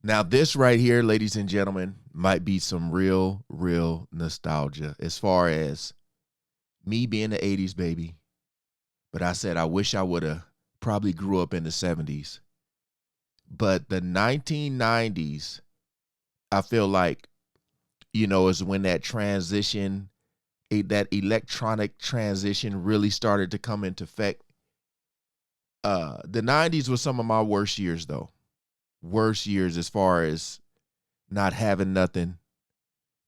Now, this right here, ladies and gentlemen, might be some real nostalgia as far as me being the 80s baby. But I said I wish I would have probably grew up in the 70s. But the 1990s, I feel like, is when that transition, that electronic transition really started to come into effect. The 90s was some of my worst years, though. Worst years as far as not having nothing,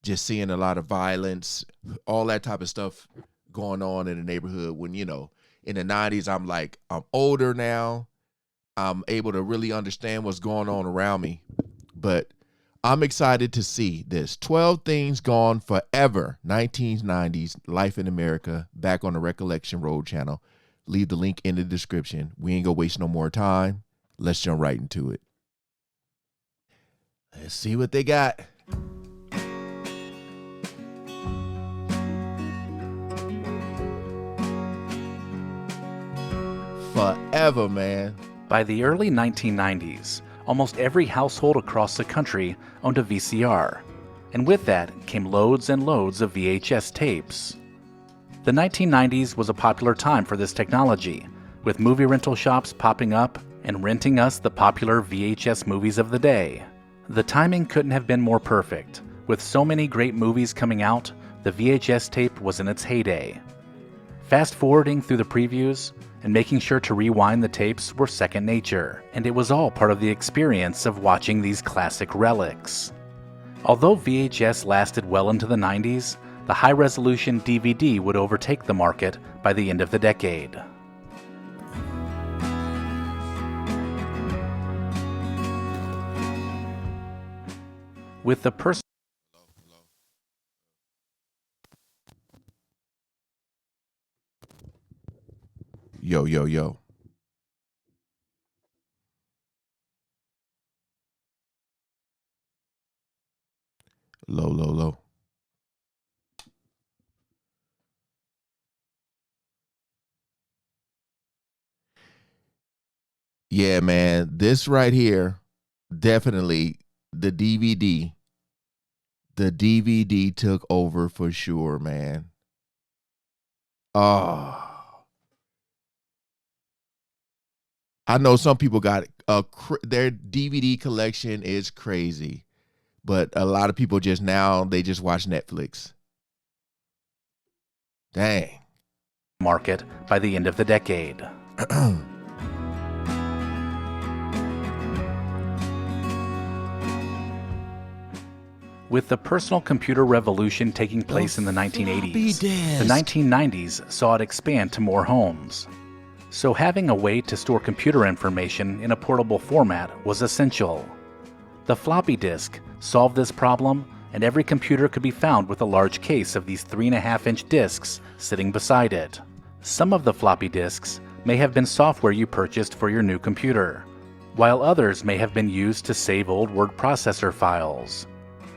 just seeing a lot of violence, all that type of stuff going on in the neighborhood. When, in the 90s, I'm older now. I'm able to really understand what's going on around me. But I'm excited to see this 12 Things Gone Forever, 1990s Life in America, back on the Recollection Road channel. Leave the link in the description. We ain't gonna waste no more time. Let's jump right into it. Let's see what they got. Forever, man. By the early 1990s, almost every household across the country owned a VCR, and with that came loads and loads of VHS tapes. The 1990s was a popular time for this technology, with movie rental shops popping up and renting us the popular VHS movies of the day. The timing couldn't have been more perfect. With so many great movies coming out, the VHS tape was in its heyday. Fast forwarding through the previews and making sure to rewind the tapes were second nature, and it was all part of the experience of watching these classic relics. Although VHS lasted well into the 90s, the high-resolution DVD would overtake the market by the end of the decade. With the Yo. Low. Yeah, man. This right here, definitely the DVD. The DVD took over for sure, man. Oh. I know some people got their DVD collection is crazy, but a lot of people they just watch Netflix. Dang. Market by the end of the decade. With the personal computer revolution taking place in the 1980s, the 1990s saw it expand to more homes. So having a way to store computer information in a portable format was essential. The floppy disk solved this problem, and every computer could be found with a large case of these 3.5-inch disks sitting beside it. Some of the floppy disks may have been software you purchased for your new computer, while others may have been used to save old word processor files.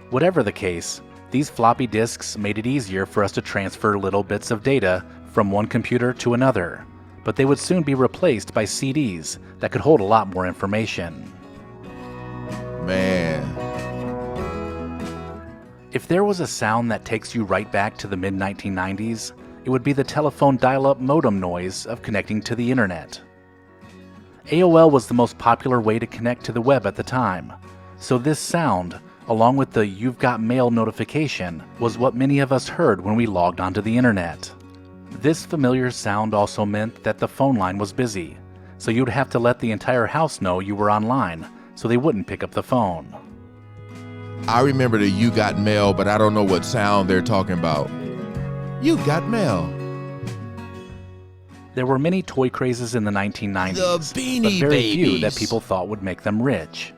Whatever the case, these floppy disks made it easier for us to transfer little bits of data from one computer to another, but they would soon be replaced by CDs that could hold a lot more information. Man. If there was a sound that takes you right back to the mid-1990s, it would be the telephone dial-up modem noise of connecting to the internet. AOL was the most popular way to connect to the web at the time, so this sound, along with the "You've Got Mail" notification, was what many of us heard when we logged onto the internet. This familiar sound also meant that the phone line was busy, so you'd have to let the entire house know you were online so they wouldn't pick up the phone. I remember the "You Got Mail," but I don't know what sound they're talking about. You got mail. There were many toy crazes in the 1990s, but very few that people thought would make them rich.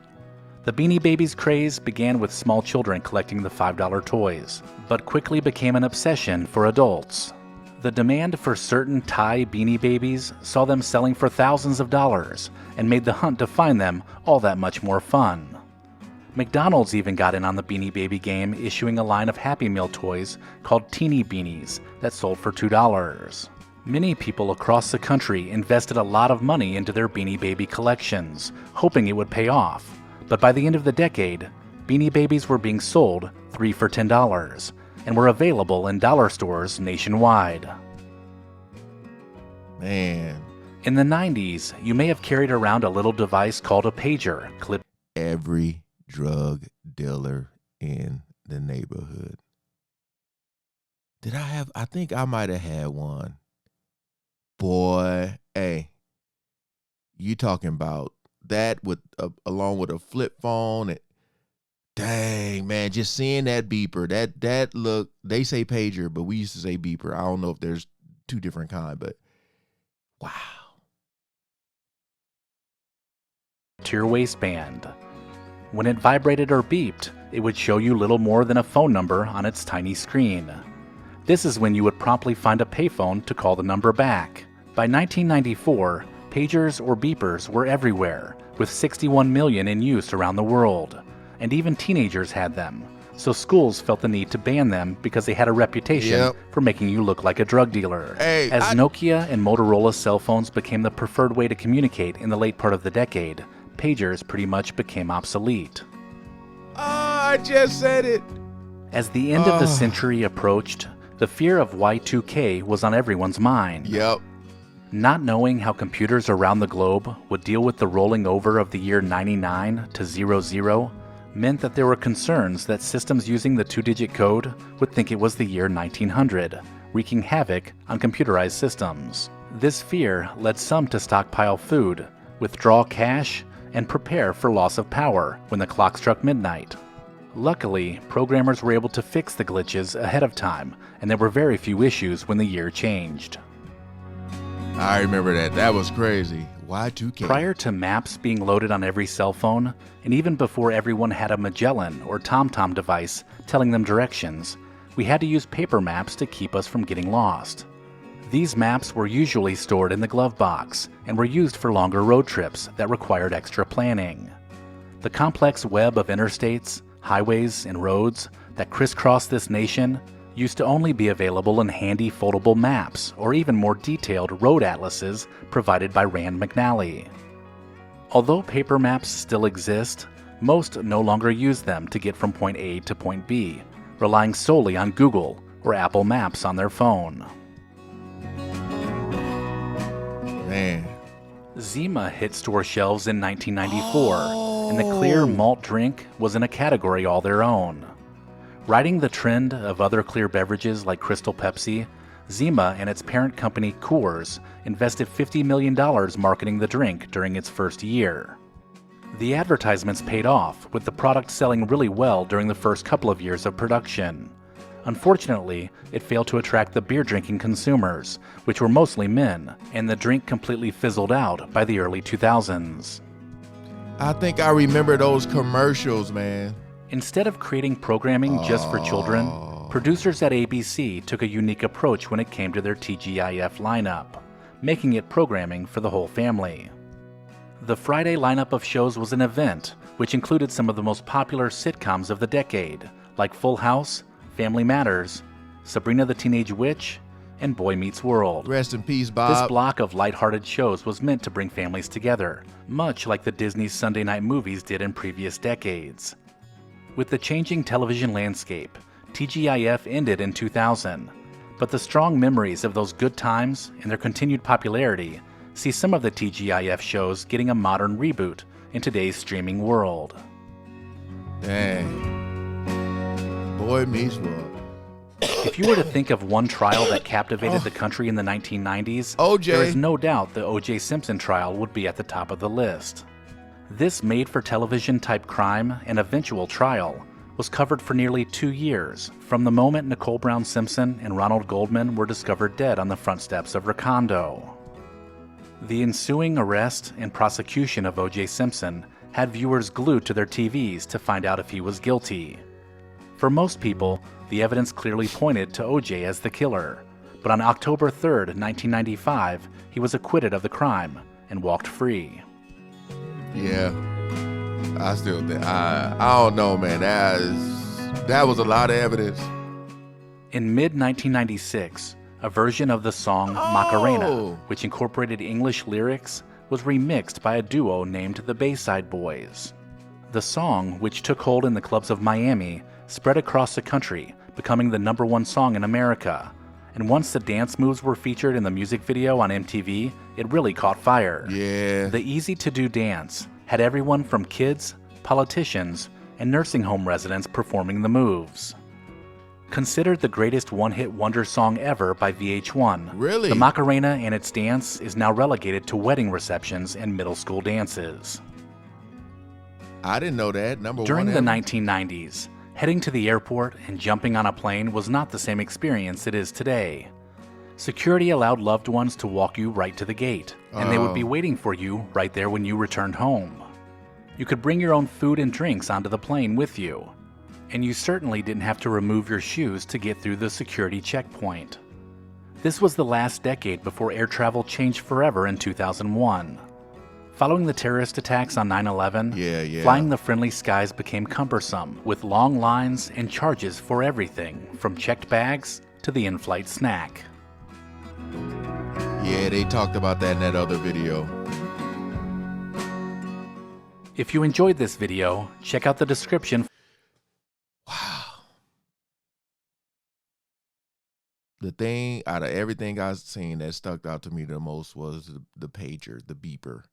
The Beanie Babies craze began with small children collecting the $5 toys, but quickly became an obsession for adults. The demand for certain Thai Beanie Babies saw them selling for thousands of dollars and made the hunt to find them all that much more fun. McDonald's even got in on the Beanie Baby game, issuing a line of Happy Meal toys called Teeny Beanies that sold for $2. Many people across the country invested a lot of money into their Beanie Baby collections, hoping it would pay off, But by the end of the decade, Beanie Babies were being sold 3 for $10 and were available in dollar stores nationwide. Man. In the 90s, you may have carried around a little device called a pager, clipped. Every drug dealer in the neighborhood. I think I might have had one. Boy, hey, you talking about that with along with a flip phone. And, dang, man, just seeing that beeper, that look, they say pager, but we used to say beeper. I don't know if there's two different kinds, but wow. To your waistband. When it vibrated or beeped, it would show you little more than a phone number on its tiny screen. This is when you would promptly find a payphone to call the number back. By 1994, pagers or beepers were everywhere, with 61 million in use around the world, and even teenagers had them, so schools felt the need to ban them because they had a reputation for making you look like a drug dealer. As Nokia and Motorola cell phones became the preferred way to communicate in the late part of the decade, pagers pretty much became obsolete. I just said it. As the end of the century approached, the fear of Y2K was on everyone's mind. Not knowing how computers around the globe would deal with the rolling over of the year 99 to 00 meant that there were concerns that systems using the 2-digit code would think it was the year 1900, wreaking havoc on computerized systems. This fear led some to stockpile food, withdraw cash, and prepare for loss of power when the clock struck midnight. Luckily, programmers were able to fix the glitches ahead of time, and there were very few issues when the year changed. I remember that. That was crazy. Y2K. Prior to maps being loaded on every cell phone, and even before everyone had a Magellan or TomTom device telling them directions, we had to use paper maps to keep us from getting lost. These maps were usually stored in the glove box and were used for longer road trips that required extra planning. The complex web of interstates, highways, and roads that crisscross this nation used to only be available in handy foldable maps or even more detailed road atlases provided by Rand McNally. Although paper maps still exist, most no longer use them to get from point A to point B, relying solely on Google or Apple Maps on their phone. Man. Zima hit store shelves in 1994, and the clear malt drink was in a category all their own. Riding the trend of other clear beverages like Crystal Pepsi, Zima and its parent company Coors invested $50 million marketing the drink during its first year. The advertisements paid off, with the product selling really well during the first couple of years of production. Unfortunately, it failed to attract the beer-drinking consumers, which were mostly men, and the drink completely fizzled out by the early 2000s. I think I remember those commercials, man. Instead of creating programming just for children, producers at ABC took a unique approach when it came to their TGIF lineup, making it programming for the whole family. The Friday lineup of shows was an event, which included some of the most popular sitcoms of the decade, like Full House, Family Matters, Sabrina the Teenage Witch, and Boy Meets World. Rest in peace, Bob. This block of lighthearted shows was meant to bring families together, much like the Disney Sunday night movies did in previous decades. With the changing television landscape, TGIF ended in 2000, but the strong memories of those good times and their continued popularity see some of the TGIF shows getting a modern reboot in today's streaming world. Dang. Boy Meets World. If you were to think of one trial that captivated the country in the 1990s, OJ. There is no doubt the OJ Simpson trial would be at the top of the list. This made-for-television type crime and eventual trial was covered for nearly 2 years, from the moment Nicole Brown Simpson and Ronald Goldman were discovered dead on the front steps of her condo. The ensuing arrest and prosecution of OJ Simpson had viewers glued to their TVs to find out if he was guilty. For most people, the evidence clearly pointed to OJ as the killer, but on October 3, 1995, he was acquitted of the crime and walked free. Yeah, I still think, I don't know, man. That was a lot of evidence. In mid-1996, a version of the song Macarena, which incorporated English lyrics, was remixed by a duo named the Bayside Boys. The song, which took hold in the clubs of Miami, spread across the country, becoming the #1 song in America. And once the dance moves were featured in the music video on MTV, it really caught fire. Yeah. The easy-to-do dance had everyone from kids, politicians, and nursing home residents performing the moves. Considered the greatest one-hit wonder song ever by VH1, Really? the Macarena and its dance is now relegated to wedding receptions and middle school dances. I didn't know that. During the ever. 1990s, heading to the airport and jumping on a plane was not the same experience it is today. Security allowed loved ones to walk you right to the gate, and they would be waiting for you right there when you returned home. You could bring your own food and drinks onto the plane with you, and you certainly didn't have to remove your shoes to get through the security checkpoint. This was the last decade before air travel changed forever in 2001. Following the terrorist attacks on 9/11, flying the friendly skies became cumbersome, with long lines and charges for everything, from checked bags to the in-flight snack. Yeah, they talked about that in that other video. If you enjoyed this video, check out the description. Wow. The thing out of everything I've seen that stuck out to me the most was the pager, the beeper.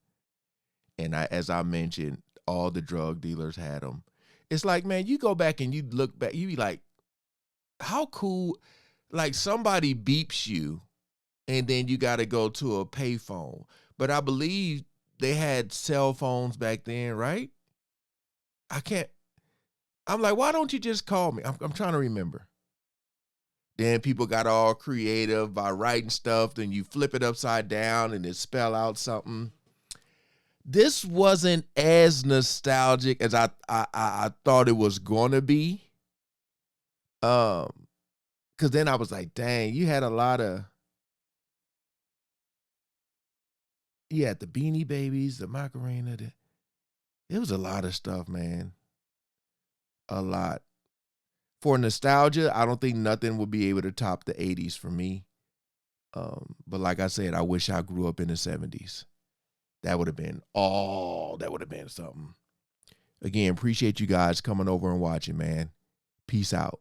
And as I mentioned, all the drug dealers had them. It's like, man, you go back and you look back, you be like, how cool, like somebody beeps you and then you got to go to a payphone. But I believe they had cell phones back then, right? I'm like, why don't you just call me? I'm trying to remember. Then people got all creative by writing stuff. Then you flip it upside down and it spell out something. This wasn't as nostalgic as I thought it was going to be. Because then I was like, dang, you had a lot of, you had the Beanie Babies, the Macarena. It was a lot of stuff, man. A lot. For nostalgia, I don't think nothing would be able to top the 80s for me. But like I said, I wish I grew up in the 70s. That would have been something. Again, appreciate you guys coming over and watching, man. Peace out.